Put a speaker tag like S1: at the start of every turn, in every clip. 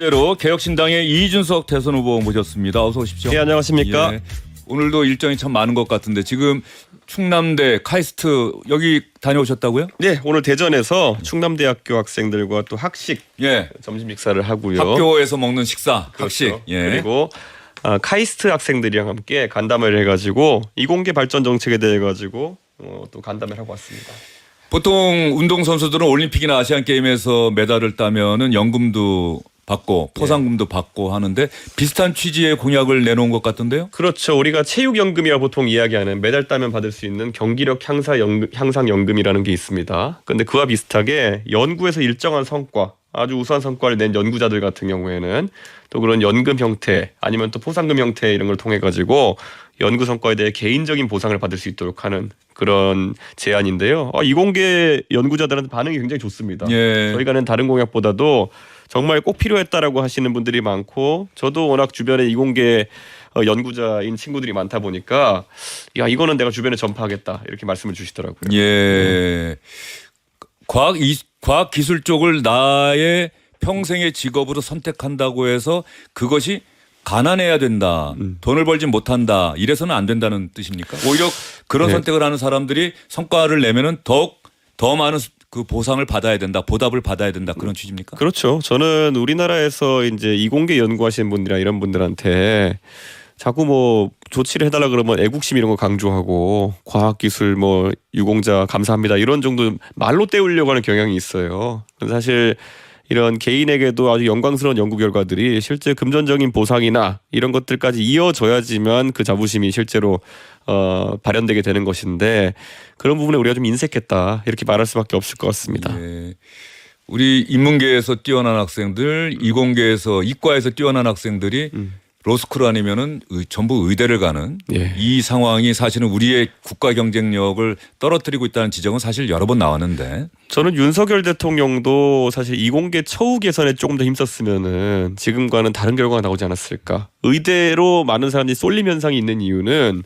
S1: 대로 개혁신당의 이준석 대선 후보 모셨습니다. 어서 오십시오.
S2: 네, 안녕하십니까.
S1: 예. 오늘도 일정이 참 많은 것 같은데 지금 충남대 카이스트 여기 다녀오셨다고요?
S2: 네, 오늘 대전에서 충남대학교 학생들과 또 학식 점심 식사를 하고요.
S1: 학교에서 먹는 식사,
S2: 그렇죠.
S1: 학식.
S2: 그리고 카이스트 학생들이랑 함께 간담회를 해가지고 이공계 발전 정책에 대해 가지고 또 간담회를 하고 왔습니다.
S1: 보통 운동선수들은 올림픽이나 아시안게임에서 메달을 따면은 연금도 받고 포상금도 받고 하는데 비슷한 취지의 공약을 내놓은 것 같던데요?
S2: 그렇죠. 우리가 체육연금이라 보통 이야기하는 메달 따면 받을 수 있는 경기력 향상연금이라는 게 있습니다. 그런데 그와 비슷하게 연구에서 일정한 성과, 아주 우수한 성과를 낸 연구자들 같은 경우에는 또 그런 연금 형태 아니면 또 포상금 형태 이런 걸 통해 가지고 연구 성과에 대해 개인적인 보상을 받을 수 있도록 하는 그런 제안인데요. 이공계 연구자들한테 반응이 굉장히 좋습니다.
S1: 예.
S2: 저희가 낸 다른 공약보다도 정말 꼭 필요했다라고 하시는 분들이 많고 저도 워낙 주변에 이공계 연구자인 친구들이 많다 보니까 야 이거는 내가 주변에 전파하겠다 이렇게 말씀을 주시더라고요.
S1: 예. 과학 기술 쪽을 나의 평생의 직업으로 선택한다고 해서 그것이 가난해야 된다. 돈을 벌지 못한다. 이래서는 안 된다는 뜻입니까? 오히려 그런 선택을 하는 사람들이 성과를 내면은 더 많은 그 보상을 받아야 된다. 보답을 받아야 된다. 그런 취지입니까?
S2: 그렇죠. 저는 우리나라에서 이제 이공계 연구하시는 분들이나 이런 분들한테 자꾸 뭐 조치를 해달라 그러면 애국심 이런 거 강조하고 과학기술 뭐 유공자 감사합니다 이런 정도 말로 때우려고 하는 경향이 있어요. 사실 이런 개인에게도 아주 영광스러운 연구 결과들이 실제 금전적인 보상이나 이런 것들까지 이어져야지만 그 자부심이 실제로 발현되게 되는 것인데 그런 부분에 우리가 좀 인색했다 이렇게 말할 수밖에 없을 것 같습니다.
S1: 예. 우리 인문계에서 뛰어난 학생들, 이공계에서 이과에서 뛰어난 학생들이 로스쿨 아니면은 전부 의대를 가는 이 상황이 사실은 우리의 국가 경쟁력을 떨어뜨리고 있다는 지적은 사실 여러 번 나왔는데
S2: 저는 윤석열 대통령도 사실 이공계 처우 개선에 조금 더 힘썼으면은 지금과는 다른 결과가 나오지 않았을까. 의대로 많은 사람들이 쏠림 현상이 있는 이유는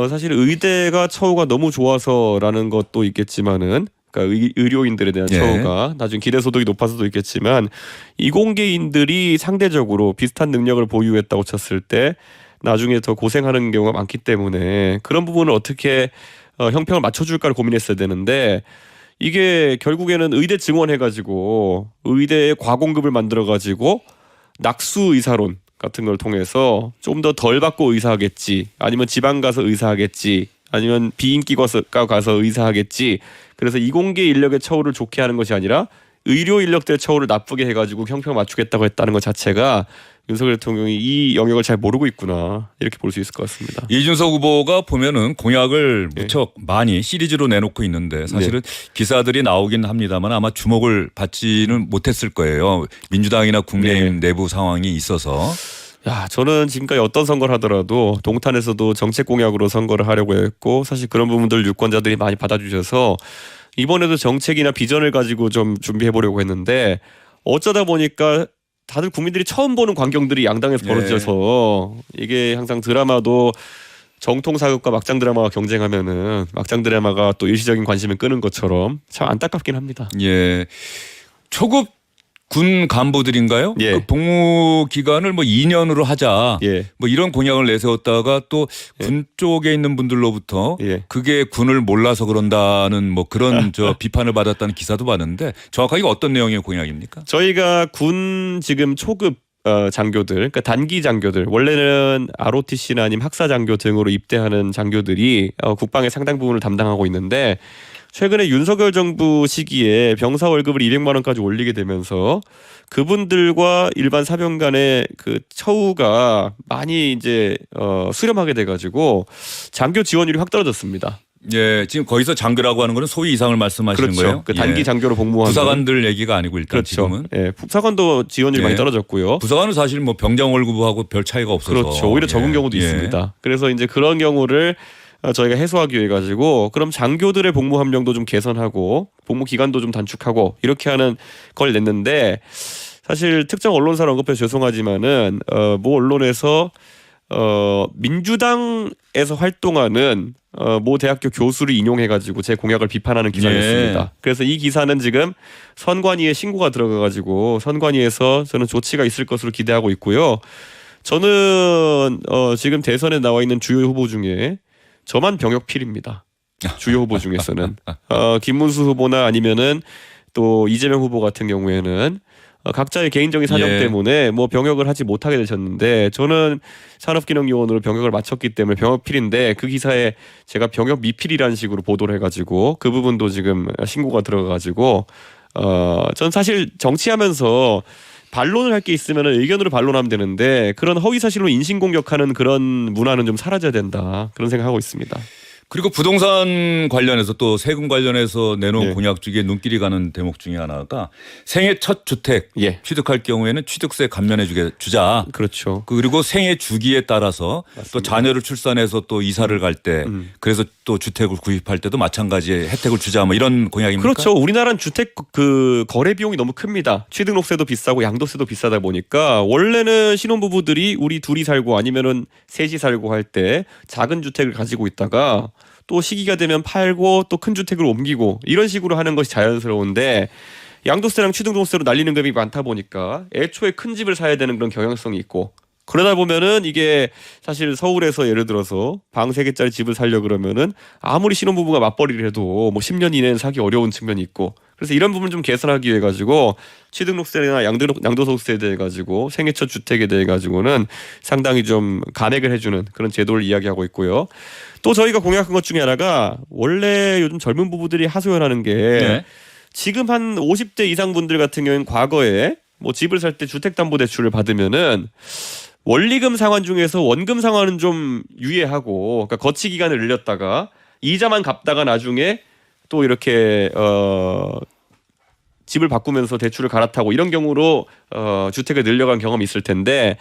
S2: 사실 의대가 처우가 너무 좋아서라는 것도 있겠지만은 그러니까 의료인들에 대한 처우가 나중에 기대소득이 높아서도 있겠지만 이공계인들이 상대적으로 비슷한 능력을 보유했다고 쳤을 때 나중에 더 고생하는 경우가 많기 때문에 그런 부분을 어떻게 형평을 맞춰줄까를 고민했어야 되는데 이게 결국에는 의대 증원해가지고 의대에 과공급을 만들어가지고 낙수 의사론 같은 걸 통해서 좀 더 덜 받고 의사하겠지 아니면 지방 가서 의사하겠지 아니면 비인기과 가서 의사하겠지. 그래서 이공계 인력의 처우를 좋게 하는 것이 아니라 의료 인력들의 처우를 나쁘게 해가지고 형평을 맞추겠다고 했다는 것 자체가 윤석열 대통령이 이 영역을 잘 모르고 있구나 이렇게 볼 수 있을 것 같습니다.
S1: 이준석 후보가 보면은 공약을 무척 많이 시리즈로 내놓고 있는데 사실은 기사들이 나오긴 합니다만 아마 주목을 받지는 못했을 거예요. 민주당이나 국민의힘 내부 상황이 있어서.
S2: 야, 저는 지금까지 어떤 선거를 하더라도 동탄에서도 정책 공약으로 선거를 하려고 했고 사실 그런 부분들 유권자들이 많이 받아주셔서 이번에도 정책이나 비전을 가지고 좀 준비해 보려고 했는데 어쩌다 보니까 다들 국민들이 처음 보는 광경들이 양당에서 벌어져서 이게 항상 드라마도 정통 사극과 막장 드라마가 경쟁하면은 막장 드라마가 또 일시적인 관심을 끄는 것처럼 참 안타깝긴 합니다.
S1: 예. 초급 군 간부들인가요? 그 복무 기간을 뭐 2년으로 하자. 뭐 이런 공약을 내세웠다가 또 군 쪽에 있는 분들로부터 그게 군을 몰라서 그런다는 뭐 그런 비판을 받았다는 기사도 봤는데 정확하게 어떤 내용의 공약입니까?
S2: 저희가 군 지금 초급 장교들, 그러니까 단기 장교들, 원래는 ROTC나 아니면 학사 장교 등으로 입대하는 장교들이 국방의 상당 부분을 담당하고 있는데 최근에 윤석열 정부 시기에 병사 월급을 200만 원까지 올리게 되면서 그분들과 일반 사병 간의 그 처우가 많이 이제 수렴하게 돼가지고 장교 지원율이 확 떨어졌습니다.
S1: 예, 지금 거기서 장교라고 하는 거는 소위 이상을 말씀하시는 거예요?
S2: 그 단기 장교로 복무하는
S1: 부사관들 얘기가 아니고 일단 지금은.
S2: 부사관도 지원율이 많이 떨어졌고요.
S1: 부사관은 사실 뭐 병장 월급하고 별 차이가 없어서.
S2: 그렇죠. 오히려 적은 경우도 있습니다. 그래서 이제 그런 경우를 저희가 해소하기 위해 가지고 그럼 장교들의 복무 함량도 좀 개선하고 복무 기간도 좀 단축하고 이렇게 하는 걸 냈는데 사실 특정 언론사를 언급해서 죄송하지만은 모 언론에서 민주당에서 활동하는 모 대학교 교수를 인용해가지고 제 공약을 비판하는 기사였습니다. 그래서 이 기사는 지금 선관위에 신고가 들어가가지고 선관위에서 저는 조치가 있을 것으로 기대하고 있고요. 저는 지금 대선에 나와 있는 주요 후보 중에 저만 병역필입니다. 주요 후보 중에서는 김문수 후보나 아니면은 또 이재명 후보 같은 경우에는 각자의 개인적인 사정 때문에 뭐 병역을 하지 못하게 되셨는데 저는 산업기능요원으로 병역을 마쳤기 때문에 병역필인데 그 기사에 제가 병역 미필이라는 식으로 보도를 해가지고 그 부분도 지금 신고가 들어가가지고 전 사실 정치하면서 반론을 할 게 있으면 의견으로 반론하면 되는데 그런 허위사실로 인신공격하는 그런 문화는 좀 사라져야 된다 그런 생각하고 있습니다.
S1: 그리고 부동산 관련해서 또 세금 관련해서 내놓은 공약 중에 눈길이 가는 대목 중에 하나가 생애 첫 주택 취득할 경우에는 취득세 감면해 주자.
S2: 그렇죠.
S1: 그리고 생애 주기에 따라서 맞습니다. 또 자녀를 출산해서 또 이사를 갈 때 그래서 또 주택을 구입할 때도 마찬가지의 혜택을 주자 뭐 이런 공약입니까?
S2: 그렇죠. 우리나라는 주택 그 거래 비용이 너무 큽니다. 취등록세도 비싸고 양도세도 비싸다 보니까 원래는 신혼부부들이 우리 둘이 살고 아니면은 셋이 살고 할 때 작은 주택을 가지고 있다가 또 시기가 되면 팔고 또 큰 주택으로 옮기고 이런 식으로 하는 것이 자연스러운데 양도세랑 취등록세로 날리는 금액이 많다 보니까 애초에 큰 집을 사야 되는 그런 경향성이 있고 그러다 보면은 이게 사실 서울에서 예를 들어서 방 3개짜리 집을 살려 그러면은 아무리 신혼부부가 맞벌이를 해도 뭐 10년 이내는 사기 어려운 측면이 있고 그래서 이런 부분 좀 개선하기 위해 가지고 취등록세나 양도소득세에 대해 가지고 생애 첫 주택에 대해 가지고는 상당히 좀 감액을 해주는 그런 제도를 이야기하고 있고요. 또 저희가 공약한 것 중에 하나가 원래 요즘 젊은 부부들이 하소연하는 게 지금 한 50대 이상 분들 같은 경우는 과거에 뭐 집을 살 때 주택담보대출을 받으면은 원리금 상환 중에서 원금 상환은 좀 유예하고 그러니까 거치 기간을 늘렸다가 이자만 갚다가 나중에 또 이렇게 집을 바꾸면서 대출을 갈아타고 이런 경우로 주택을 늘려간 경험이 있을 텐데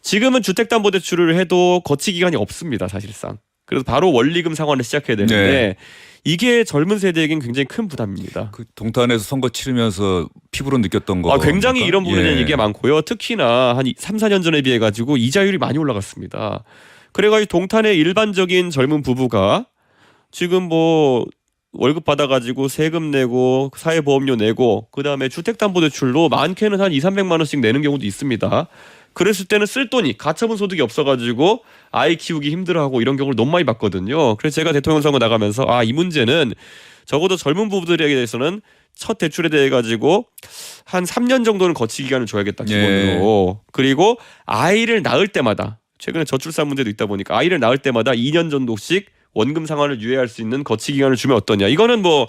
S2: 지금은 주택담보대출을 해도 거치 기간이 없습니다 사실상. 그래서 바로 원리금 상환을 시작해야 되는데 이게 젊은 세대에겐 굉장히 큰 부담입니다.
S1: 그 동탄에서 선거 치르면서 피부로 느꼈던 거.
S2: 굉장히 그러니까? 이런 부분에 얘기가 많고요. 특히나 한 3, 4년 전에 비해 가지고 이자율이 많이 올라갔습니다. 그래가지고 동탄의 일반적인 젊은 부부가 지금 뭐 월급 받아가지고 세금 내고 사회보험료 내고 그다음에 주택담보대출로 많게는 한 2, 300만 원씩 내는 경우도 있습니다. 그랬을 때는 쓸 돈이 가처분 소득이 없어가지고 아이 키우기 힘들어하고 이런 경우를 너무 많이 봤거든요. 그래서 제가 대통령 선거 나가면서 이 문제는 적어도 젊은 부부들에게 대해서는 첫 대출에 대해 가지고 한 3년 정도는 거치 기간을 줘야겠다 기본으로. 그리고 아이를 낳을 때마다 최근에 저출산 문제도 있다 보니까 아이를 낳을 때마다 2년 정도씩 원금 상환을 유예할 수 있는 거치 기간을 주면 어떠냐. 이거는 뭐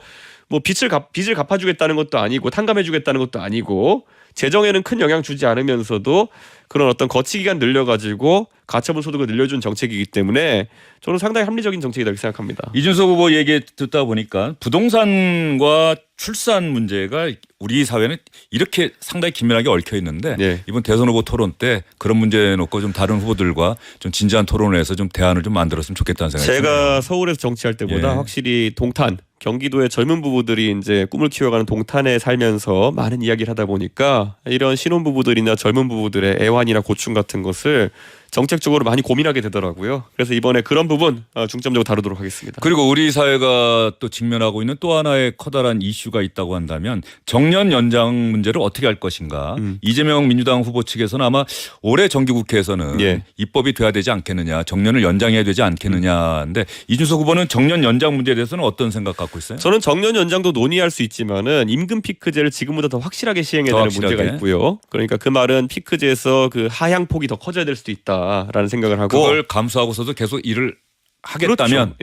S2: 빚을 갚아주겠다는 것도 아니고 탕감해주겠다는 것도 아니고 재정에는 큰 영향 주지 않으면서도 그런 어떤 거치 기간 늘려가지고 가처분 소득을 늘려준 정책이기 때문에 저는 상당히 합리적인 정책이라고 생각합니다.
S1: 이준석 후보 얘기 듣다 보니까 부동산과 출산 문제가 우리 사회는 이렇게 상당히 긴밀하게 얽혀 있는데 이번 대선 후보 토론 때 그런 문제 놓고 좀 다른 후보들과 좀 진지한 토론을 해서 좀 대안을 좀 만들었으면 좋겠다는 생각이 듭니다.
S2: 제가 서울에서 정치할 때보다 확실히 동탄 경기도의 젊은 부부들이 이제 꿈을 키워가는 동탄에 살면서 많은 이야기를 하다 보니까 이런 신혼부부들이나 젊은 부부들의 애환이나 고충 같은 것을 정책적으로 많이 고민하게 되더라고요. 그래서 이번에 그런 부분 중점적으로 다루도록 하겠습니다.
S1: 그리고 우리 사회가 또 직면하고 있는 또 하나의 커다란 이슈가 있다고 한다면 정년 연장 문제를 어떻게 할 것인가. 이재명 민주당 후보 측에서는 아마 올해 정기국회에서는 입법이 돼야 되지 않겠느냐. 정년을 연장해야 되지 않겠느냐인데 이준석 후보는 정년 연장 문제에 대해서는 어떤 생각 갖고 있어요?
S2: 저는 정년 연장도 논의할 수 있지만은 임금 피크제를 지금보다 더 확실하게 시행해야 되는 문제가 있고요. 그러니까 그 말은 피크제에서 그 하향폭이 더 커져야 될 수도 있다. 라는 생각을 하고
S1: 그걸 감수하고서도 계속 일을 하겠다면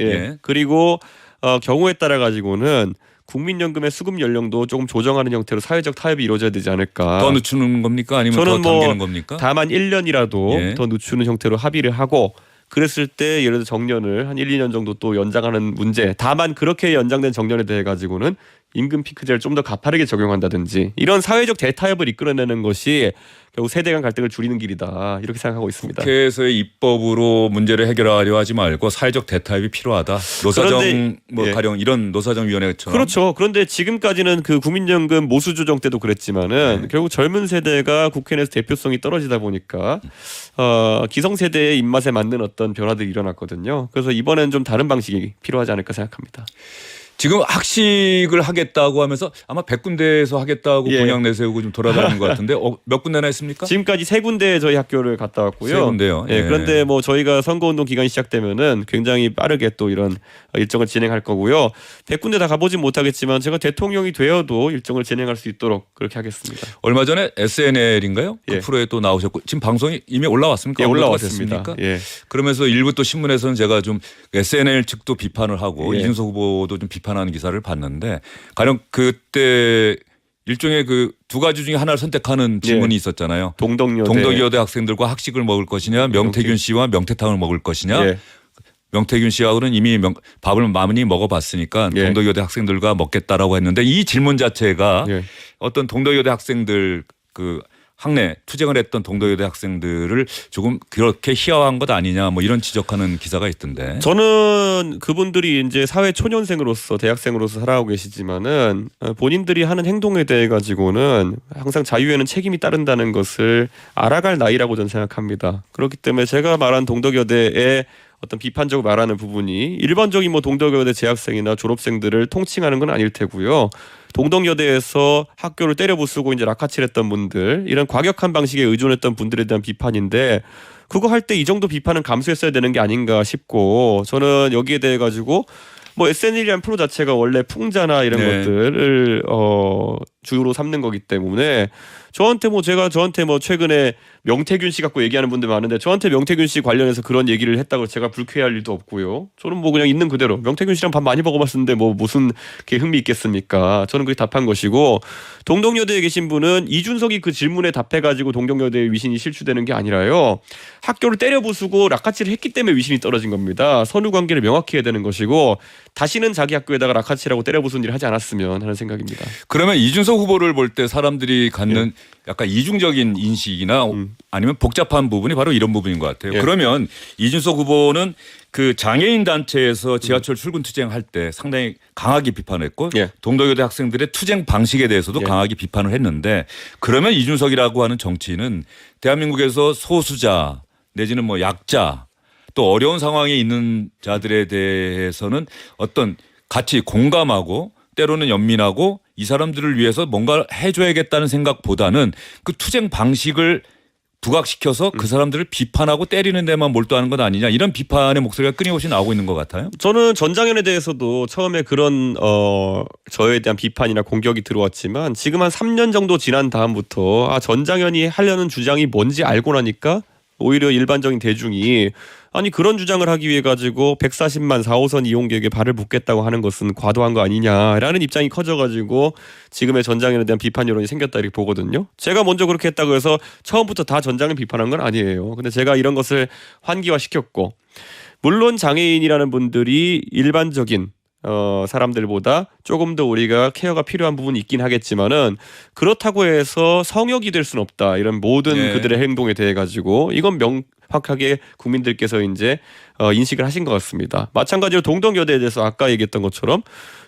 S2: 그리고 경우에 따라 가지고는 국민연금의 수급 연령도 조금 조정하는 형태로 사회적 타협이 이루어져야 되지 않을까.
S1: 더 늦추는 겁니까? 아니면
S2: 저는
S1: 더 당기는 겁니까?
S2: 다만 1년이라도 더 늦추는 형태로 합의를 하고 그랬을 때 예를 들어 정년을 한 1, 2년 정도 또 연장하는 문제. 다만 그렇게 연장된 정년에 대해 가지고는 임금 피크제를 좀 더 가파르게 적용한다든지 이런 사회적 대타협을 이끌어내는 것이 결국 세대 간 갈등을 줄이는 길이다 이렇게 생각하고 있습니다.
S1: 국회에서의 입법으로 문제를 해결하려 하지 말고 사회적 대타협이 필요하다. 노사정
S2: 그런데,
S1: 뭐 가령 이런 노사정위원회처럼.
S2: 그렇죠. 그런데 지금까지는 그 국민연금 모수 조정 때도 그랬지만은 결국 젊은 세대가 국회 내에서 대표성이 떨어지다 보니까 기성세대의 입맛에 맞는 어떤 변화들이 일어났거든요. 그래서 이번엔 좀 다른 방식이 필요하지 않을까 생각합니다.
S1: 지금 학식을 하겠다고 하면서 아마 100군데에서 하겠다고 공약 내세우고 좀 돌아다니는 것 같은데 몇 군데나 했습니까?
S2: 지금까지 3군데 저희 학교를 갔다 왔고요.
S1: 3군데요.
S2: 예, 그런데 뭐 저희가 선거운동 기간이 시작되면은 굉장히 빠르게 또 이런 일정을 진행할 거고요. 100군데 다 가보진 못하겠지만 제가 대통령이 되어도 일정을 진행할 수 있도록 그렇게 하겠습니다.
S1: 얼마 전에 SNL인가요? 그 프로에 또 나오셨고 지금 방송이 이미 올라왔습니까?
S2: 예, 올라왔습니다. 예.
S1: 그러면서 일부 또 신문에서는 제가 좀 SNL 측도 비판을 하고
S2: 예.
S1: 이준석 후보도 좀 비판하는 기사를 봤는데 가령 그때 일종의 그 두 가지 중에 하나를 선택하는 질문이 있었잖아요. 동덕여대 학생들과 학식을 먹을 것이냐, 명태균 씨와 명태탕을 먹을 것이냐.
S2: 예.
S1: 명태균 씨하고는 이미 밥을 많이 먹어봤으니까 동덕여대 학생들과 먹겠다라고 했는데 이 질문 자체가 어떤 동덕여대 학생들 그 학내 투쟁을 했던 동덕여대 학생들을 조금 그렇게 희화화한 것 아니냐 뭐 이런 지적하는 기사가 있던데.
S2: 저는 그분들이 이제 사회 초년생으로서 대학생으로서 살아가고 계시지만은 본인들이 하는 행동에 대해 가지고는 항상 자유에는 책임이 따른다는 것을 알아갈 나이라고 저는 생각합니다. 그렇기 때문에 제가 말한 동덕여대의 어떤 비판적으로 말하는 부분이 일반적인 뭐 동덕여대 재학생이나 졸업생들을 통칭하는 건 아닐 테고요. 동덕여대에서 학교를 때려부수고 이제 락카칠했던 분들 이런 과격한 방식에 의존했던 분들에 대한 비판인데 그거 할 때 이 정도 비판은 감수했어야 되는 게 아닌가 싶고 저는 여기에 대해 가지고 뭐 SNL이라는 프로 자체가 원래 풍자나 이런 것들을 주요로 삼는 거기 때문에 저한테 뭐 최근에 명태균 씨 갖고 얘기하는 분들 많은데 저한테 명태균 씨 관련해서 그런 얘기를 했다고 제가 불쾌할 일도 없고요. 저는 뭐 그냥 있는 그대로 명태균 씨랑 밥 많이 먹어봤는데 뭐 무슨 게 흥미 있겠습니까? 저는 그게 답한 것이고 동덕여대에 계신 분은 이준석이 그 질문에 답해가지고 동덕여대의 위신이 실추되는 게 아니라요. 학교를 때려부수고 락카치를 했기 때문에 위신이 떨어진 겁니다. 선후 관계를 명확히 해야 되는 것이고 다시는 자기 학교에다가 락카치라고 때려부수는 일을 하지 않았으면 하는 생각입니다.
S1: 그러면 이준석 후보를 볼 때 사람들이 갖는 약간 이중적인 인식이나 아니면 복잡한 부분이 바로 이런 부분인 것 같아요. 그러면 이준석 후보는 그 장애인 단체에서 지하철 출근 투쟁할 때 상당히 강하게 비판했고 동덕여대 학생들의 투쟁 방식에 대해서도 강하게 비판을 했는데 그러면 이준석이라고 하는 정치인은 대한민국에서 소수자 내지는 뭐 약자 또 어려운 상황에 있는 자들에 대해서는 어떤 같이 공감하고 때로는 연민하고 이 사람들을 위해서 뭔가 해줘야겠다는 생각보다는 그 투쟁 방식을 부각시켜서 그 사람들을 비판하고 때리는 데만 몰두하는 것 아니냐 이런 비판의 목소리가 끊임없이 나오고 있는 것 같아요.
S2: 저는 전장현에 대해서도 처음에 그런 저에 대한 비판이나 공격이 들어왔지만 지금 한 3년 정도 지난 다음부터 전장현이 하려는 주장이 뭔지 알고 나니까 오히려 일반적인 대중이 아니 그런 주장을 하기 위해 가지고 140만 4호선 이용객에 발을 묶겠다고 하는 것은 과도한 거 아니냐라는 입장이 커져가지고 지금의 전장현에 대한 비판 여론이 생겼다 이렇게 보거든요. 제가 먼저 그렇게 했다고 해서 처음부터 다 전장현 비판한 건 아니에요. 근데 제가 이런 것을 환기화시켰고 물론 장애인이라는 분들이 일반적인 사람들보다 조금 더 우리가 케어가 필요한 부분이 있긴 하겠지만은 그렇다고 해서 성역이 될 수는 없다. 이런 모든 그들의 행동에 대해 가지고 이건 명확하게 국민들께서 이제 인식을 하신 것 같습니다. 마찬가지로 동덕여대에 대해서 아까 얘기했던 것처럼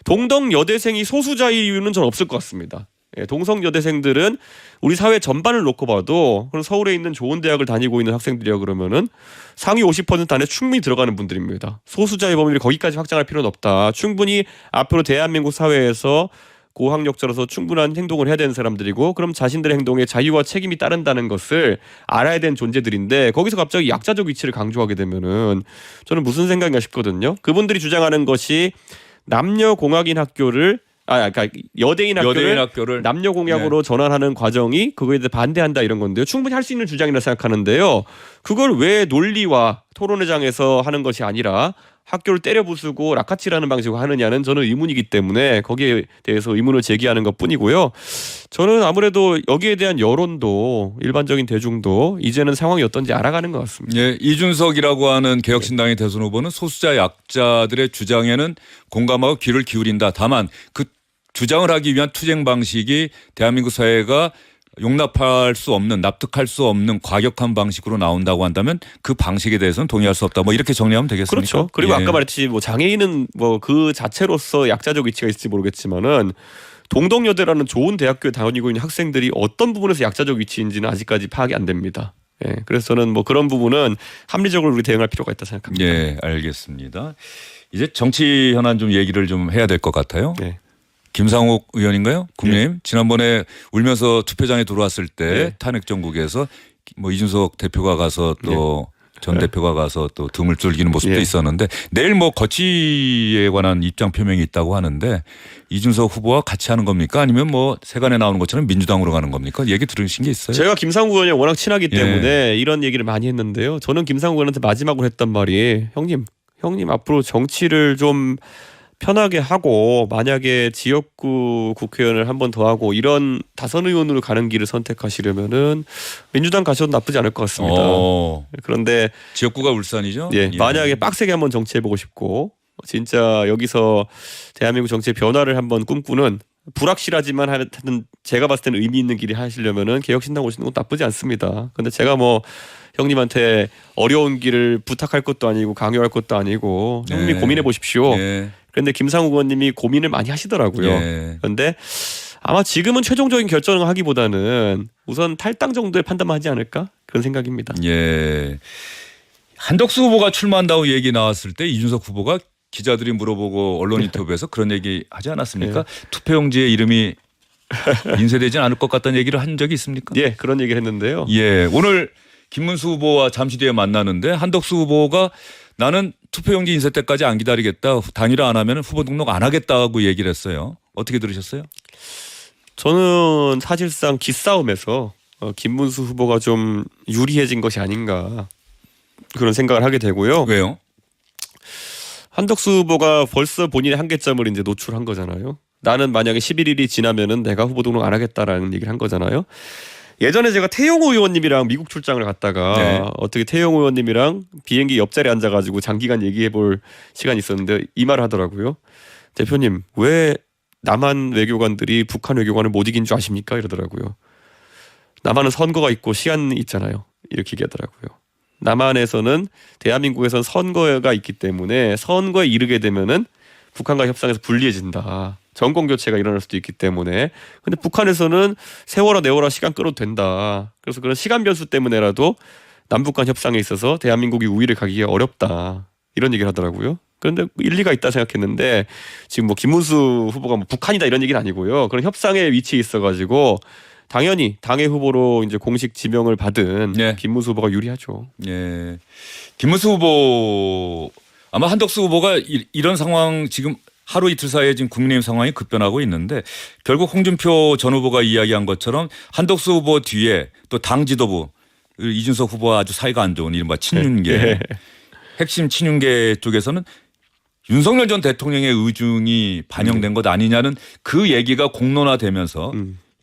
S2: 동덕여대생이 소수자의 이유는 전 없을 것 같습니다. 동성여대생들은 우리 사회 전반을 놓고 봐도 그럼 서울에 있는 좋은 대학을 다니고 있는 학생들이야 그러면은 상위 50% 안에 충분히 들어가는 분들입니다. 소수자의 범위를 거기까지 확장할 필요는 없다. 충분히 앞으로 대한민국 사회에서 고학력자로서 충분한 행동을 해야 되는 사람들이고 그럼 자신들의 행동에 자유와 책임이 따른다는 것을 알아야 되는 존재들인데 거기서 갑자기 약자적 위치를 강조하게 되면은 저는 무슨 생각인가 싶거든요. 그분들이 주장하는 것이 남녀 공학인 학교를 그러니까 여대인 학교를 남녀 공학으로 전환하는 과정이 그거에 대해 반대한다 이런 건데요. 충분히 할 수 있는 주장이라 생각하는데요. 그걸 왜 논리와 토론회 장에서 하는 것이 아니라 학교를 때려부수고 락카치라는 방식으로 하느냐는 저는 의문이기 때문에 거기에 대해서 의문을 제기하는 것뿐이고요. 저는 아무래도 여기에 대한 여론도 일반적인 대중도 이제는 상황이 어떤지 알아가는 것 같습니다.
S1: 이준석이라고 하는 개혁신당의 대선 후보는 소수자 약자들의 주장에는 공감하고 귀를 기울인다. 다만 그 주장을 하기 위한 투쟁 방식이 대한민국 사회가 용납할 수 없는 납득할 수 없는 과격한 방식으로 나온다고 한다면 그 방식에 대해서는 동의할 수 없다. 뭐 이렇게 정리하면 되겠습니까?
S2: 그렇죠. 그리고 아까 말했듯이 뭐 장애인은 뭐 그 자체로서 약자적 위치가 있을지 모르겠지만은 동덕여대라는 좋은 대학교에 다니고 있는 학생들이 어떤 부분에서 약자적 위치인지는 아직까지 파악이 안 됩니다. 예, 그래서 저는 뭐 그런 부분은 합리적으로 우리 대응할 필요가 있다 생각합니다.
S1: 예, 알겠습니다. 이제 정치 현안 좀 얘기를 좀 해야 될 것 같아요.
S2: 네.
S1: 김상욱 의원인가요? 국민의힘
S2: 네.
S1: 지난번에 울면서 투표장에 들어왔을 때
S2: 네.
S1: 탄핵 정국에서 뭐 이준석 대표가 가서 또 전 대표가 가서 또 등을 쫄기는 모습도 있었는데 내일 뭐 거치에 관한 입장 표명이 있다고 하는데 이준석 후보와 같이 하는 겁니까? 아니면 뭐 세간에 나오는 것처럼 민주당으로 가는 겁니까? 얘기 들으신 게 있어요?
S2: 제가 김상욱 의원이 워낙 친하기 때문에 이런 얘기를 많이 했는데요. 저는 김상욱 의원한테 마지막으로 했던 말이 형님 앞으로 정치를 좀 편하게 하고 만약에 지역구 국회의원을 한 번 더 하고 이런 다선 의원으로 가는 길을 선택하시려면은 민주당 가셔도 나쁘지 않을 것 같습니다. 그런데
S1: 지역구가 울산이죠?
S2: 예, 만약에 빡세게 한번 정치해보고 싶고 진짜 여기서 대한민국 정치의 변화를 한번 꿈꾸는 불확실하지만 하여튼 제가 봤을 때는 의미 있는 길이 하시려면은 개혁신당 오시는 건 나쁘지 않습니다. 근데 제가 뭐 형님한테 어려운 길을 부탁할 것도 아니고 강요할 것도 아니고 형님이 고민해 보십시오. 그런데 김상욱 의원님이 고민을 많이 하시더라고요. 그런데 아마 지금은 최종적인 결정을 하기보다는 우선 탈당 정도의 판단만 하지 않을까 그런 생각입니다.
S1: 예. 한덕수 후보가 출마한다고 얘기 나왔을 때 이준석 후보가 기자들이 물어보고 언론 인터뷰에서 그런 얘기 하지 않았습니까? 투표용지에 이름이 인쇄되지 않을 것 같다는 얘기를 한 적이 있습니까?
S2: 예, 그런 얘기를 했는데요.
S1: 예, 오늘 김문수 후보와 잠시 뒤에 만나는데 한덕수 후보가 나는 투표용지 인쇄 때까지 안 기다리겠다. 단일화 안 하면 후보 등록 안 하겠다고 얘기를 했어요. 어떻게 들으셨어요?
S2: 저는 사실상 기싸움에서 김문수 후보가 좀 유리해진 것이 아닌가 그런 생각을 하게 되고요.
S1: 왜요?
S2: 한덕수 후보가 벌써 본인의 한계점을 이제 노출한 거잖아요. 나는 만약에 11일이 지나면은 내가 후보 등록 안 하겠다라는 얘기를 한 거잖아요. 예전에 제가 태용호 의원님이랑 미국 출장을 갔다가 어떻게 태용호 의원님이랑 비행기 옆자리에 앉아가지고 장기간 얘기해볼 시간이 있었는데 이 말을 하더라고요. 대표님 왜 남한 외교관들이 북한 외교관을 못 이긴 줄 아십니까? 이러더라고요. 남한은 선거가 있고 시간이 있잖아요. 이렇게 얘기하더라고요. 남한에서는 대한민국에서는 선거가 있기 때문에 선거에 이르게 되면은 북한과 협상에서 불리해진다. 정권 교체가 일어날 수도 있기 때문에. 근데 북한에서는 세월아 내월아 시간 끌어도 된다. 그래서 그런 시간 변수 때문에라도 남북 간 협상에 있어서 대한민국이 우위를 가기가 어렵다. 이런 얘기를 하더라고요. 그런데 일리가 있다 생각했는데 지금 뭐 김문수 후보가 뭐 북한이다 이런 얘기는 아니고요. 그런 협상의 위치에 있어가지고 당연히 당의 후보로 이제 공식 지명을 받은 김문수 후보가 유리하죠.
S1: 예. 김문수 후보 아마 한덕수 후보가 이런 상황 지금 하루 이틀 사이에 지금 국민의힘 상황이 급변하고 있는데 결국 홍준표 전 후보가 이야기한 것처럼 한덕수 후보 뒤에 또 당 지도부 이준석 후보와 아주 사이가 안 좋은 이른바 친윤계 핵심 친윤계 쪽에서는 윤석열 전 대통령의 의중이 반영된 것 아니냐는 그 얘기가 공론화되면서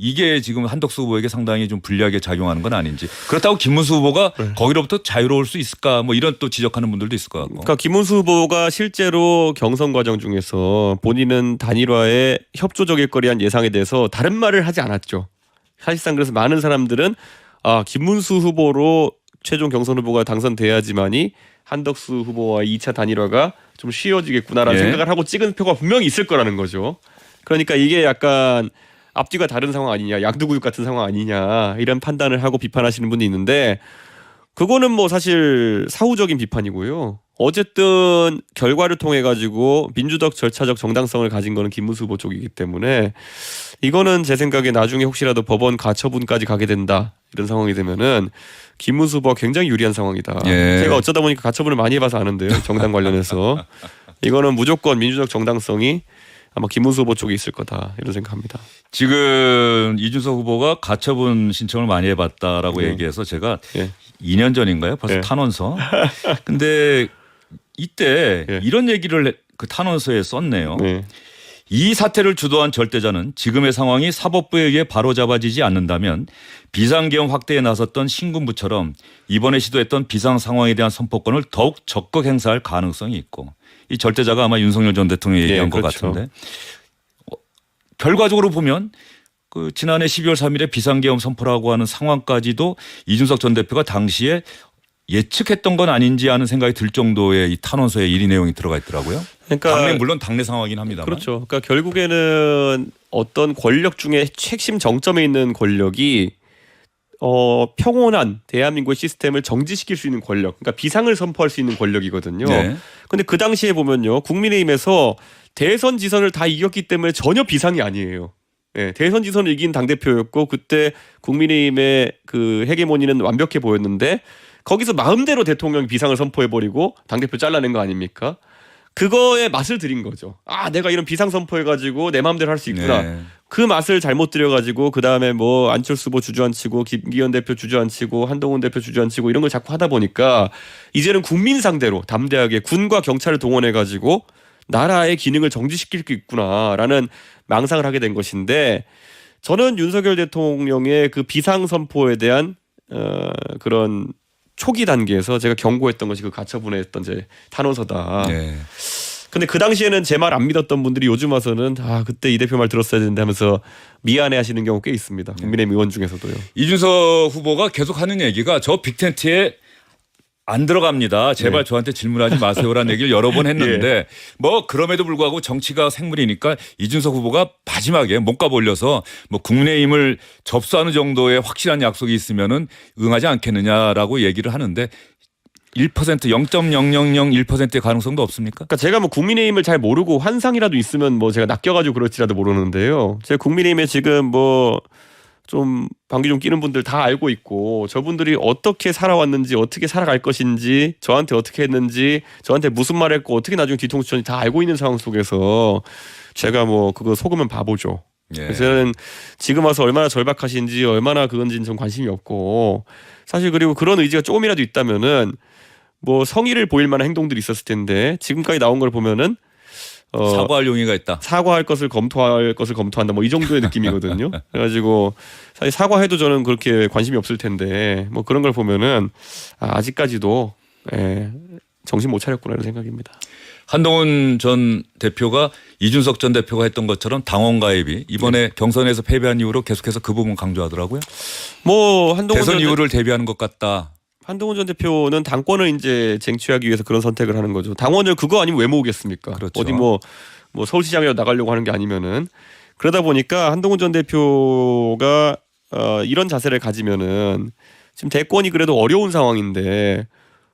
S1: 이게 지금 한덕수 후보에게 상당히 좀 불리하게 작용하는 건 아닌지. 그렇다고 김문수 후보가 거기로부터 자유로울 수 있을까 뭐 이런 또 지적하는 분들도 있을 것 같고.
S2: 그러니까 김문수 후보가 실제로 경선 과정 중에서 본인은 단일화에 협조적일 거리한 예상에 대해서 다른 말을 하지 않았죠. 사실상 그래서 많은 사람들은 김문수 후보로 최종 경선 후보가 당선돼야지만이 한덕수 후보와의 2차 단일화가 좀 쉬워지겠구나라는 생각을 하고 찍은 표가 분명히 있을 거라는 거죠. 그러니까 이게 약간 앞뒤가 다른 상황 아니냐, 양두구육 같은 상황 아니냐 이런 판단을 하고 비판하시는 분이 있는데 그거는 뭐 사실 사후적인 비판이고요. 어쨌든 결과를 통해 가지고 민주적 절차적 정당성을 가진 거는 김문수 후보 쪽이기 때문에 이거는 제 생각에 나중에 혹시라도 법원 가처분까지 가게 된다 이런 상황이 되면은 김문수 후보가 굉장히 유리한 상황이다. 제가 어쩌다 보니까 가처분을 많이 해봐서 아는데요. 정당 관련해서 이거는 무조건 민주적 정당성이 아마 김문수 후보 쪽에 있을 거다 이런 생각합니다.
S1: 지금 이준석 후보가 가처분 신청을 많이 해봤다라고 얘기해서 제가 2년 전인가요? 벌써 탄원서. 근데 이때 이런 얘기를 그 탄원서에 썼네요. 이 사태를 주도한 절대자는 지금의 상황이 사법부에 의해 바로잡아지지 않는다면 비상계엄 확대에 나섰던 신군부처럼 이번에 시도했던 비상 상황에 대한 선포권을 더욱 적극 행사할 가능성이 있고 이 절대자가 아마 윤석열 전 대통령이 얘기한 것 같은데 결과적으로 보면 그 지난해 12월 3일에 비상계엄 선포라고 하는 상황까지도 이준석 전 대표가 당시에 예측했던 건 아닌지 하는 생각이 들 정도의 이 탄원서에 일의 내용이 들어가 있더라고요. 그러니까 물론 당내 상황이긴 합니다만.
S2: 그렇죠. 그러니까 결국에는 어떤 권력 중에 핵심 정점에 있는 권력이 평온한 대한민국의 시스템을 정지시킬 수 있는 권력, 그러니까 비상을 선포할 수 있는 권력이거든요. 그런데 그 당시에 보면요, 국민의힘에서 대선 지선을 다 이겼기 때문에 전혀 비상이 아니에요. 네, 대선 지선을 이긴 당대표였고 그때 국민의힘의 그 헤게모니는 완벽해 보였는데 거기서 마음대로 대통령이 비상을 선포해버리고 당대표 잘라낸 거 아닙니까? 그거에 맛을 들인 거죠. 아, 내가 이런 비상 선포해가지고 내 마음대로 할 수 있구나. 네. 그 맛을 잘못 들여가지고 그 다음에 뭐 안철수 후보 주저앉히고 김기현 대표 주저앉히고 한동훈 대표 주저앉히고 이런 걸 자꾸 하다 보니까 이제는 국민 상대로 담대하게 군과 경찰을 동원해가지고 나라의 기능을 정지시킬 수 있구나라는 망상을 하게 된 것인데 저는 윤석열 대통령의 그 비상 선포에 대한 그런 초기 단계에서 제가 경고했던 것이 그 가처분했던 제 탄원서다. 네. 근데 그 당시에는 제 말 안 믿었던 분들이 요즘 와서는 아 그때 이 대표 말 들었어야 되는데 하면서 미안해하시는 경우 꽤 있습니다. 국민의힘 의원 중에서도요.
S1: 이준석 후보가 계속 하는 얘기가 저 빅텐트에 안 들어갑니다. 제발 저한테 질문하지 마세요라는 얘기를 여러 번 했는데 뭐 그럼에도 불구하고 정치가 생물이니까 이준석 후보가 마지막에 몸값 올려서 뭐 국민의힘을 접수하는 정도의 확실한 약속이 있으면은 응하지 않겠느냐라고 얘기를 하는데 1% 0.0001%의 가능성도 없습니까?
S2: 그러니까 제가 뭐 국민의힘을 잘 모르고 환상이라도 있으면 뭐 제가 낚여가지고 그럴지라도 모르는데요. 제가 국민의힘에 지금 뭐 좀 방귀 좀 끼는 분들 다 알고 있고 저분들이 어떻게 살아왔는지 어떻게 살아갈 것인지 저한테 어떻게 했는지 저한테 무슨 말 했고 어떻게 나중에 뒤통수 쳤는지 다 알고 있는 상황 속에서 제가 뭐 그거 속으면 바보죠. 그래서 저는 지금 와서 얼마나 절박하신지 얼마나 그건지는 좀 관심이 없고 사실 그리고 그런 의지가 조금이라도 있다면은 뭐 성의를 보일 만한 행동들이 있었을 텐데 지금까지 나온 걸 보면은
S1: 사과할 용의가 있다.
S2: 사과할 것을 검토한다. 뭐 이 정도의 느낌이거든요. 그래가지고 사실 사과해도 저는 그렇게 관심이 없을 텐데 뭐 그런 걸 보면은 아직까지도 정신 못 차렸구나 이런 생각입니다.
S1: 한동훈 전 대표가 이준석 전 대표가 했던 것처럼 당원 가입이 이번에 경선에서 패배한 이후로 계속해서 그 부분 강조하더라고요.
S2: 뭐 한동훈
S1: 대선 이후를 대비하는 것 같다.
S2: 한동훈 전 대표는 당권을 이제 쟁취하기 위해서 그런 선택을 하는 거죠. 당원을 그거 아니면 왜 모으겠습니까? 그렇죠. 어디 뭐 서울시장이라도 나가려고 하는 게 아니면은 그러다 보니까 한동훈 전 대표가 이런 자세를 가지면은 지금 대권이 그래도 어려운 상황인데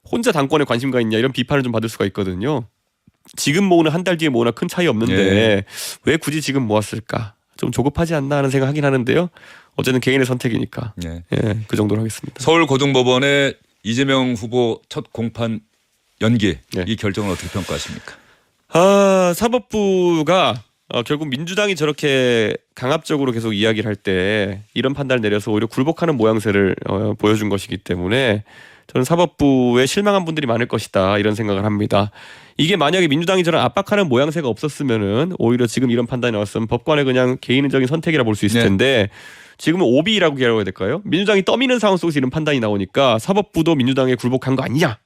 S2: 혼자 당권에 관심가 있냐 이런 비판을 좀 받을 수가 있거든요. 지금 모으는 한 달 뒤에 모으나 큰 차이 없는데 왜 굳이 지금 모았을까? 좀 조급하지 않나 하는 생각하긴 하는데요. 어쨌든 개인의 선택이니까 그 정도로 하겠습니다.
S1: 서울고등법원의 이재명 후보 첫 공판 연기 이 결정을 어떻게 평가하십니까?
S2: 사법부가 결국 민주당이 저렇게 강압적으로 계속 이야기를 할 때 이런 판단을 내려서 오히려 굴복하는 모양새를 보여준 것이기 때문에 저는 사법부에 실망한 분들이 많을 것이다 이런 생각을 합니다. 이게 만약에 민주당이 저런 압박하는 모양새가 없었으면은 오히려 지금 이런 판단이 나왔으면 법관의 그냥 개인적인 선택이라 볼 수 있을 텐데 지금은 오비라고 해야 될까요? 민주당이 떠미는 상황 속에서 이런 판단이 나오니까 사법부도 민주당에 굴복한 거 아니냐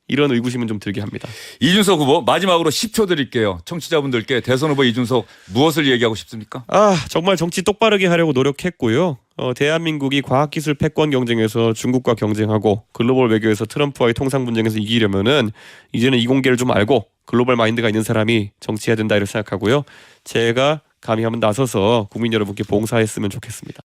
S2: 이런 의구심은 좀 들게 합니다.
S1: 이준석 후보 마지막으로 10초 드릴게요. 청취자분들께 대선 후보 이준석 무엇을 얘기하고 싶습니까?
S2: 정말 정치 똑바르게 하려고 노력했고요. 대한민국이 과학기술 패권 경쟁에서 중국과 경쟁하고 글로벌 외교에서 트럼프와의 통상 분쟁에서 이기려면은 이제는 이공계를 좀 알고 글로벌 마인드가 있는 사람이 정치해야 된다 이렇게 생각하고요. 제가 감히 한번 나서서 국민 여러분께 봉사했으면 좋겠습니다.